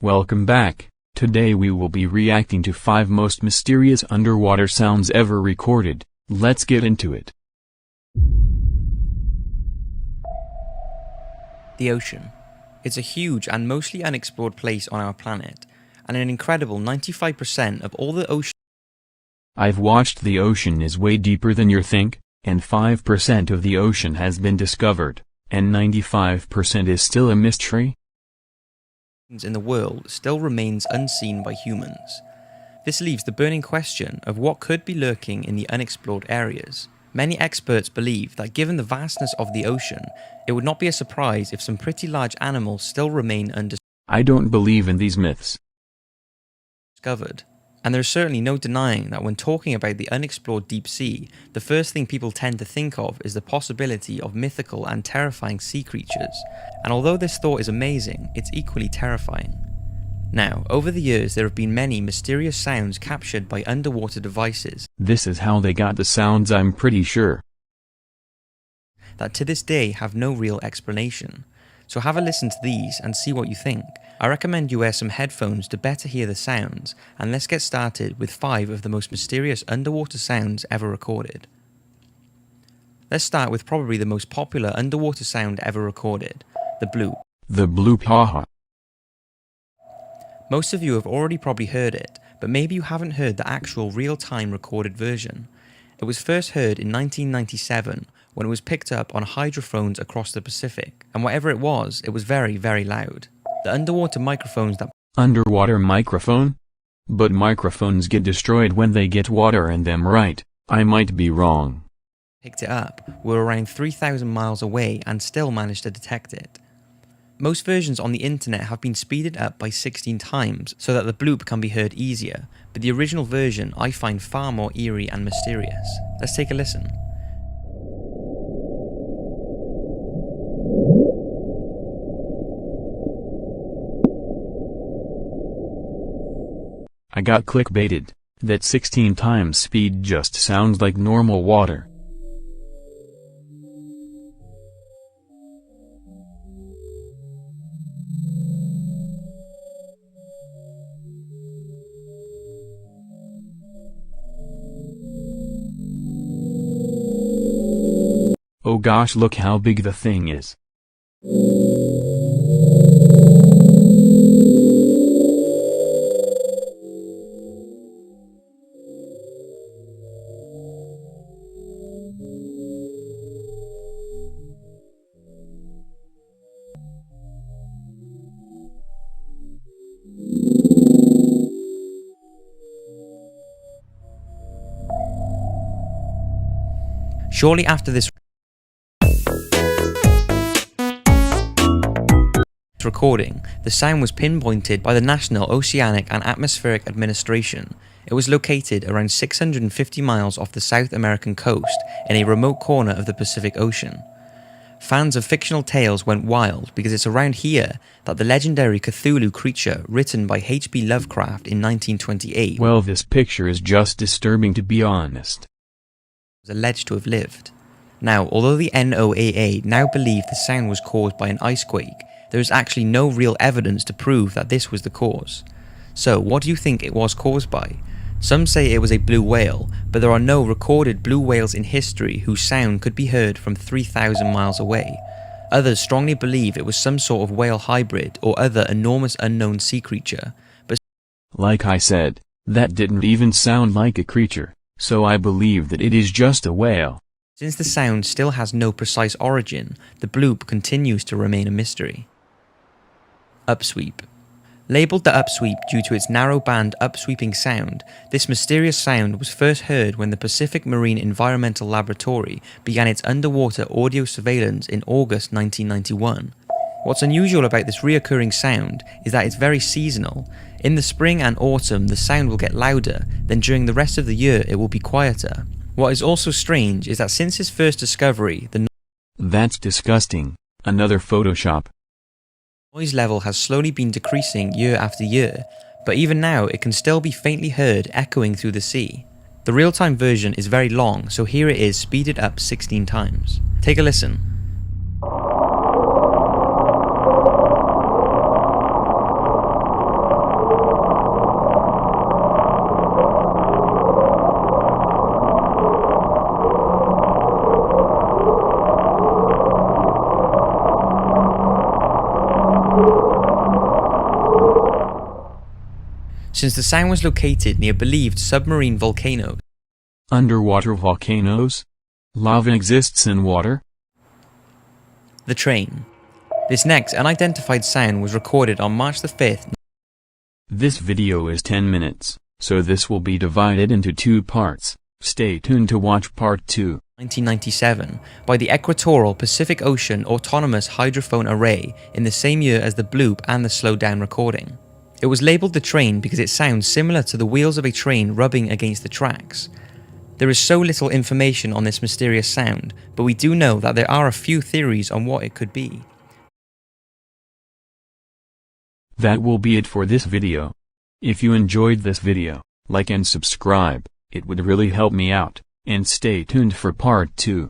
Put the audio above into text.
Welcome back. Today we will be reacting to 5 most mysterious underwater sounds ever recorded. Let's get into it. The ocean. It's a huge and mostly unexplored place on our planet, and an incredible 95% of all the ocean. I've watched the ocean is way deeper than you think, and 5% of the ocean has been discovered, and 95% is still a mystery. In the world still remains unseen by humans. This leaves the burning question of what could be lurking in the unexplored areas. Many experts believe that given the vastness of the ocean, it would not be a surprise if some pretty large animals still remain undiscovered. I don't believe in these myths. And there's certainly no denying that when talking about the unexplored deep sea, the first thing people tend to think of is the possibility of mythical and terrifying sea creatures. And although this thought is amazing, it's equally terrifying. Now, over the years there have been many mysterious sounds captured by underwater devices. This is how they got the sounds, I'm pretty sure. That to this day have no real explanation. So have a listen to these and see what you think. I recommend you wear some headphones to better hear the sounds, and let's get started with 5 of the most mysterious underwater sounds ever recorded. Let's start with probably the most popular underwater sound ever recorded, the bloop. The bloop, haha. Most of you have already probably heard it, but maybe you haven't heard the actual real-time recorded version. It was first heard in 1997 when it was picked up on hydrophones across the Pacific, and whatever it was very, very loud. The underwater microphones that... Underwater microphone? But microphones get destroyed when they get water in them, right? I might be wrong. Picked it up were around 3,000 miles away and still managed to detect it. Most versions on the internet have been speeded up by 16 times so that the bloop can be heard easier, but the original version I find far more eerie and mysterious. Let's take a listen. I got clickbaited. That 16 times speed just sounds like normal water. Oh gosh, look how big the thing is. Shortly after this recording, the sound was pinpointed by the National Oceanic and Atmospheric Administration. It was located around 650 miles off the South American coast in a remote corner of the Pacific Ocean. Fans of fictional tales went wild because it's around here that the legendary Cthulhu creature written by H.P. Lovecraft in 1928 Well, this picture is just disturbing, to be honest. was alleged to have lived. Now, although the NOAA now believe the sound was caused by an icequake, there is actually no real evidence to prove that this was the cause. So, what do you think it was caused by? Some say it was a blue whale, but there are no recorded blue whales in history whose sound could be heard from 3,000 miles away. Others strongly believe it was some sort of whale hybrid or other enormous unknown sea creature. But like I said, that didn't even sound like a creature, so I believe that it is just a whale. Since the sound still has no precise origin, the bloop continues to remain a mystery. Upsweep. Labelled the upsweep due to its narrow band upsweeping sound, this mysterious sound was first heard when the Pacific Marine Environmental Laboratory began its underwater audio surveillance in August 1991. What's unusual about this reoccurring sound is that it's very seasonal. In the spring and autumn the sound will get louder, then during the rest of the year it will be quieter. What is also strange is that since its first discovery, That's disgusting. Another Photoshop. noise level has slowly been decreasing year after year, but even now it can still be faintly heard echoing through the sea. The real-time version is very long, so here it is speeded up 16 times. Take a listen. since the sound was located near believed submarine volcanoes. Underwater volcanoes? Lava exists in water? The train. This next unidentified sound was recorded on March the 5th. This video is 10 minutes, so this will be divided into 2 parts. Stay tuned to watch part 2. 1997, by the Equatorial Pacific Ocean Autonomous Hydrophone Array in the same year as the bloop and the slowed down recording. It was labelled the train because it sounds similar to the wheels of a train rubbing against the tracks. There is so little information on this mysterious sound, but we do know that there are a few theories on what it could be. That will be it for this video. If you enjoyed this video, like and subscribe, it would really help me out, and stay tuned for part 2.